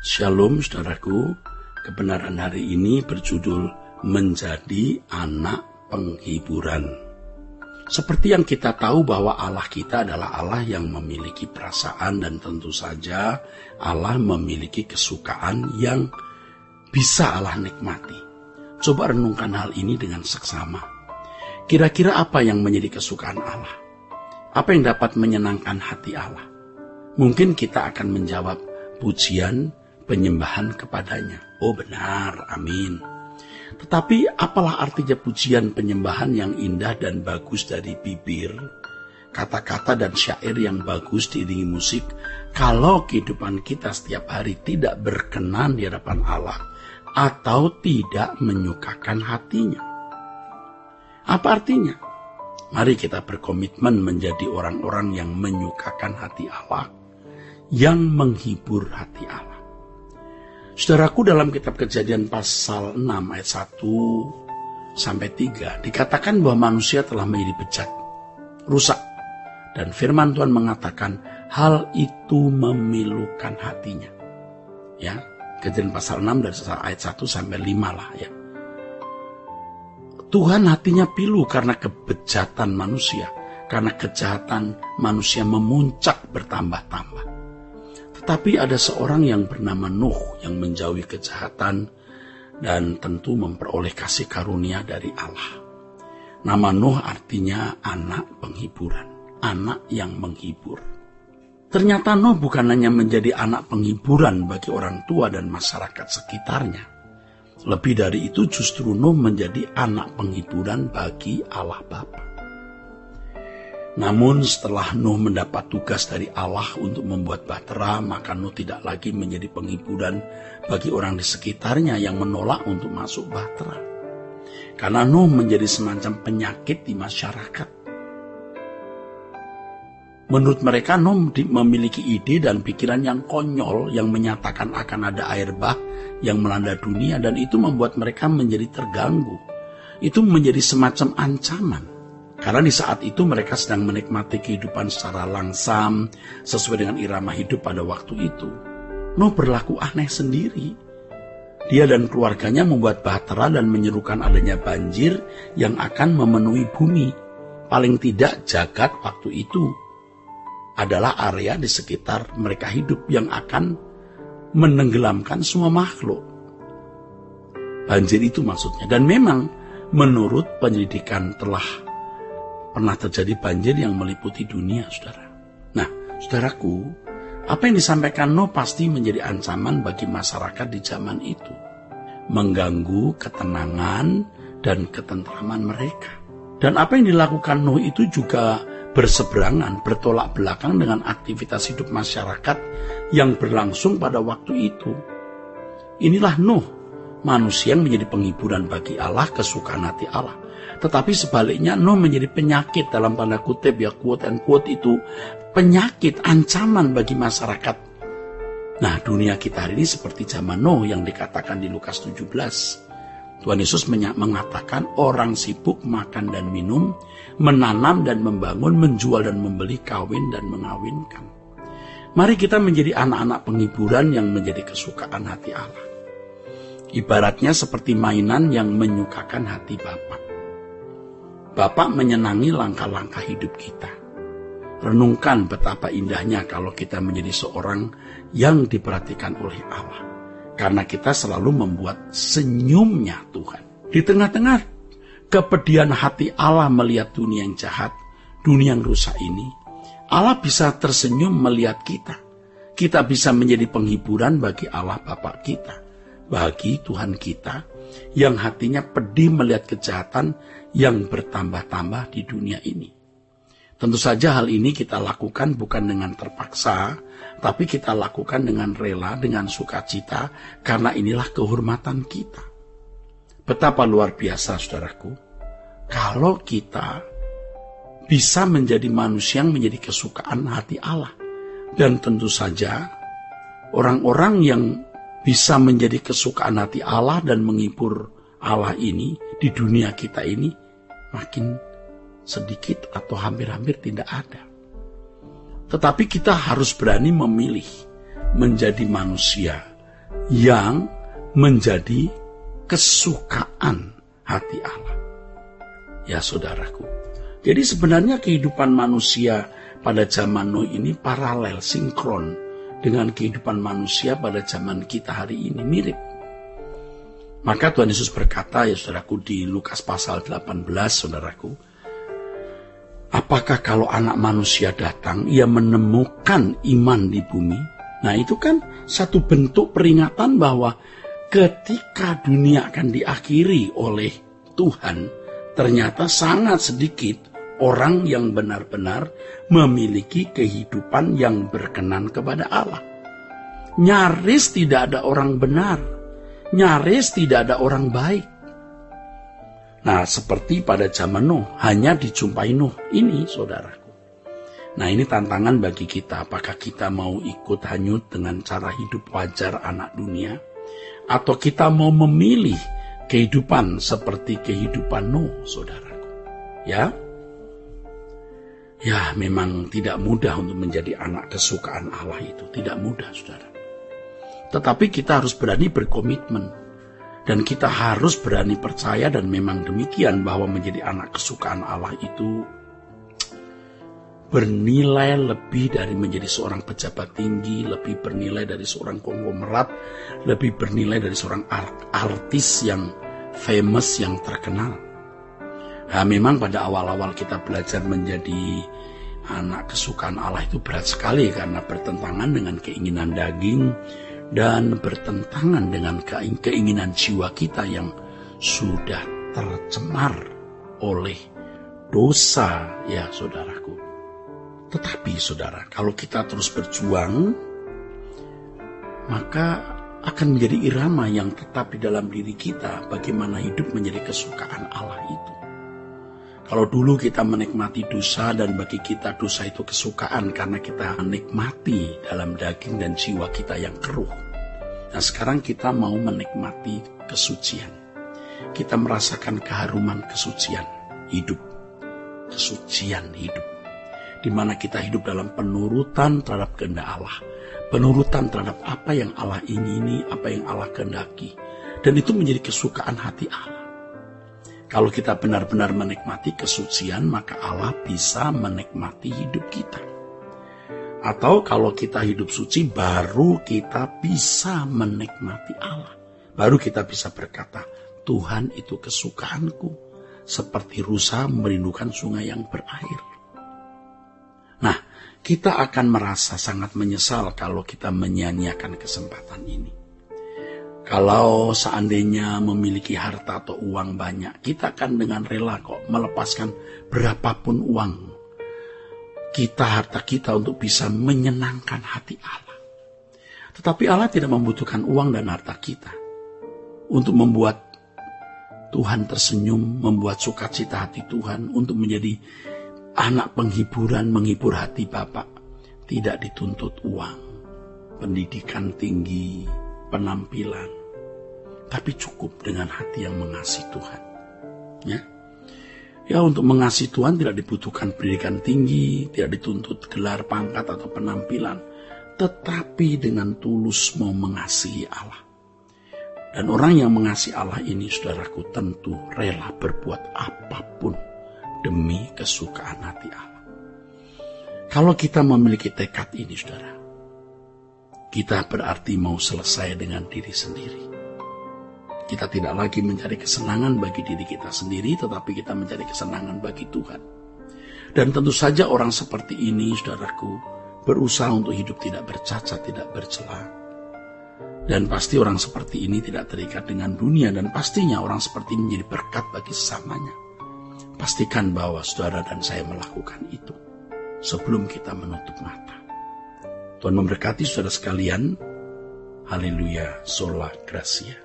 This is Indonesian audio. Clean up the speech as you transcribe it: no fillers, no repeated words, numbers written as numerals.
Shalom saudaraku, kebenaran hari ini berjudul Menjadi Anak Penghiburan. Seperti yang kita tahu bahwa Allah kita adalah Allah yang memiliki perasaan dan tentu saja Allah memiliki kesukaan yang bisa Allah nikmati. Coba renungkan hal ini dengan seksama. Kira-kira apa yang menjadi kesukaan Allah? Apa yang dapat menyenangkan hati Allah? Mungkin kita akan menjawab pujian, penyembahan kepadanya. Oh benar, amin. Tetapi apalah artinya pujian penyembahan yang indah dan bagus dari bibir, kata-kata dan syair yang bagus diiringi musik, kalau kehidupan kita setiap hari tidak berkenan di hadapan Allah atau tidak menyukakan hatinya? Apa artinya? Mari kita berkomitmen menjadi orang-orang yang menyukakan hati Allah, yang menghibur hati Allah. Saudaraku, dalam kitab Kejadian pasal 6 ayat 1-3 dikatakan bahwa manusia telah menjadi bejat, rusak. Dan firman Tuhan mengatakan hal itu memilukan hatinya. Ya, Kejadian pasal 6 dari ayat 1-5 lah ya. Tuhan hatinya pilu karena kebejatan manusia, karena kejahatan manusia memuncak bertambah-tambah. Tetapi ada seorang yang bernama Nuh yang menjauhi kejahatan dan tentu memperoleh kasih karunia dari Allah. Nama Nuh artinya anak penghiburan, anak yang menghibur. Ternyata Nuh bukan hanya menjadi anak penghiburan bagi orang tua dan masyarakat sekitarnya. Lebih dari itu justru Nuh menjadi anak penghiburan bagi Allah Bapa. Namun setelah Nuh mendapat tugas dari Allah untuk membuat bahtera, maka Nuh tidak lagi menjadi penghiburan bagi orang di sekitarnya yang menolak untuk masuk bahtera. Karena Nuh menjadi semacam penyakit di masyarakat. Menurut mereka Nuh memiliki ide dan pikiran yang konyol yang menyatakan akan ada air bah yang melanda dunia, dan itu membuat mereka menjadi terganggu. Itu menjadi semacam ancaman. Karena di saat itu mereka sedang menikmati kehidupan secara langsam, sesuai dengan irama hidup pada waktu itu. Nuh berlaku aneh sendiri. Dia dan keluarganya membuat bahtera dan menyerukan adanya banjir yang akan memenuhi bumi. Paling tidak jagat waktu itu adalah area di sekitar mereka hidup yang akan menenggelamkan semua makhluk. Banjir itu maksudnya. Dan memang menurut penyelidikan telah pernah terjadi banjir yang meliputi dunia, saudara. Nah, saudaraku, apa yang disampaikan Nuh pasti menjadi ancaman bagi masyarakat di zaman itu. Mengganggu ketenangan dan ketentraman mereka. Dan apa yang dilakukan Nuh itu juga berseberangan, bertolak belakang dengan aktivitas hidup masyarakat yang berlangsung pada waktu itu. Inilah Nuh, manusia yang menjadi penghiburan bagi Allah, kesukaan hati Allah. Tetapi sebaliknya Nuh menjadi penyakit, dalam tanda kutip ya, quote and quote itu, penyakit, ancaman bagi masyarakat. Nah, dunia kita hari ini seperti zaman Nuh yang dikatakan di Lukas 17. Tuhan Yesus mengatakan orang sibuk makan dan minum, menanam dan membangun, menjual dan membeli, kawin dan mengawinkan. Mari kita menjadi anak-anak penghiburan yang menjadi kesukaan hati Allah. Ibaratnya seperti mainan yang menyukakan hati Bapa. Bapa menyenangi langkah-langkah hidup kita. Renungkan betapa indahnya kalau kita menjadi seorang yang diperhatikan oleh Allah. Karena kita selalu membuat senyumnya Tuhan. Di tengah-tengah kepedihan hati Allah melihat dunia yang jahat, dunia yang rusak ini, Allah bisa tersenyum melihat kita. Kita bisa menjadi penghiburan bagi Allah Bapa kita, bagi Tuhan kita, yang hatinya pedih melihat kejahatan yang bertambah-tambah di dunia ini. Tentu saja hal ini kita lakukan bukan dengan terpaksa, tapi kita lakukan dengan rela, dengan sukacita, karena inilah kehormatan kita. Betapa luar biasa, saudaraku, kalau kita bisa menjadi manusia yang menjadi kesukaan hati Allah. Dan tentu saja, orang-orang yang bisa menjadi kesukaan hati Allah dan menghibur Allah ini di dunia kita ini makin sedikit atau hampir-hampir tidak ada. Tetapi kita harus berani memilih menjadi manusia yang menjadi kesukaan hati Allah. Ya saudaraku, jadi sebenarnya kehidupan manusia pada zaman Nuh ini paralel, sinkron dengan kehidupan manusia pada zaman kita hari ini, mirip. Maka Tuhan Yesus berkata, ya saudaraku, di Lukas pasal 18, saudaraku, apakah kalau anak manusia datang, ia menemukan iman di bumi? Nah, itu kan satu bentuk peringatan bahwa ketika dunia akan diakhiri oleh Tuhan, ternyata sangat sedikit orang yang benar-benar memiliki kehidupan yang berkenan kepada Allah. Nyaris tidak ada orang benar, nyaris tidak ada orang baik. Nah, seperti pada zaman Nuh, hanya dijumpai Nuh ini, saudaraku. Nah, ini tantangan bagi kita. Apakah kita mau ikut hanyut dengan cara hidup wajar anak dunia, atau kita mau memilih kehidupan seperti kehidupan Nuh, saudaraku? Ya, memang tidak mudah untuk menjadi anak kesukaan Allah itu. Tidak mudah, saudara. Tetapi kita harus berani berkomitmen. Dan kita harus berani percaya, dan memang demikian, bahwa menjadi anak kesukaan Allah itu bernilai lebih dari menjadi seorang pejabat tinggi, lebih bernilai dari seorang konglomerat, lebih bernilai dari seorang artis yang famous, yang terkenal. Nah, memang pada awal-awal kita belajar menjadi anak kesukaan Allah itu berat sekali, karena bertentangan dengan keinginan daging dan bertentangan dengan keinginan jiwa kita yang sudah tercemar oleh dosa, ya saudaraku. Tetapi saudara, kalau kita terus berjuang, maka akan menjadi irama yang tetap di dalam diri kita, bagaimana hidup menjadi kesukaan Allah itu. Kalau dulu kita menikmati dosa, dan bagi kita dosa itu kesukaan karena kita menikmati dalam daging dan jiwa kita yang keruh. Nah, sekarang kita mau menikmati kesucian. Kita merasakan keharuman kesucian hidup. Kesucian hidup. Di mana kita hidup dalam penurutan terhadap kehendak Allah. Penurutan terhadap apa yang Allah ingini, apa yang Allah kehendaki. Dan itu menjadi kesukaan hati Allah. Kalau kita benar-benar menikmati kesucian, maka Allah bisa menikmati hidup kita. Atau kalau kita hidup suci, baru kita bisa menikmati Allah. Baru kita bisa berkata, Tuhan itu kesukaanku, seperti rusa merindukan sungai yang berair. Nah, kita akan merasa sangat menyesal kalau kita menyia-nyiakan kesempatan ini. Kalau seandainya memiliki harta atau uang banyak, kita akan dengan rela kok melepaskan berapapun uang kita, harta kita, untuk bisa menyenangkan hati Allah. Tetapi Allah tidak membutuhkan uang dan harta kita untuk membuat Tuhan tersenyum, membuat sukacita hati Tuhan, untuk menjadi anak penghiburan, menghibur hati Bapa. Tidak dituntut uang, pendidikan tinggi, penampilan, tapi cukup dengan hati yang mengasihi Tuhan. Ya, untuk mengasihi Tuhan tidak dibutuhkan pendidikan tinggi, tidak dituntut gelar, pangkat, atau penampilan, tetapi dengan tulus mau mengasihi Allah. Dan orang yang mengasihi Allah ini, saudaraku, tentu rela berbuat apapun demi kesukaan hati Allah. Kalau kita memiliki tekad ini, saudara, kita berarti mau selesai dengan diri sendiri. Kita tidak lagi mencari kesenangan bagi diri kita sendiri, tetapi kita mencari kesenangan bagi Tuhan. Dan tentu saja orang seperti ini, saudaraku, berusaha untuk hidup tidak bercacat, tidak bercela. Dan pasti orang seperti ini tidak terikat dengan dunia, dan pastinya orang seperti ini menjadi berkat bagi sesamanya. Pastikan bahwa saudara dan saya melakukan itu sebelum kita menutup mata. Tuhan memberkati saudara sekalian. Haleluya, sola gracia.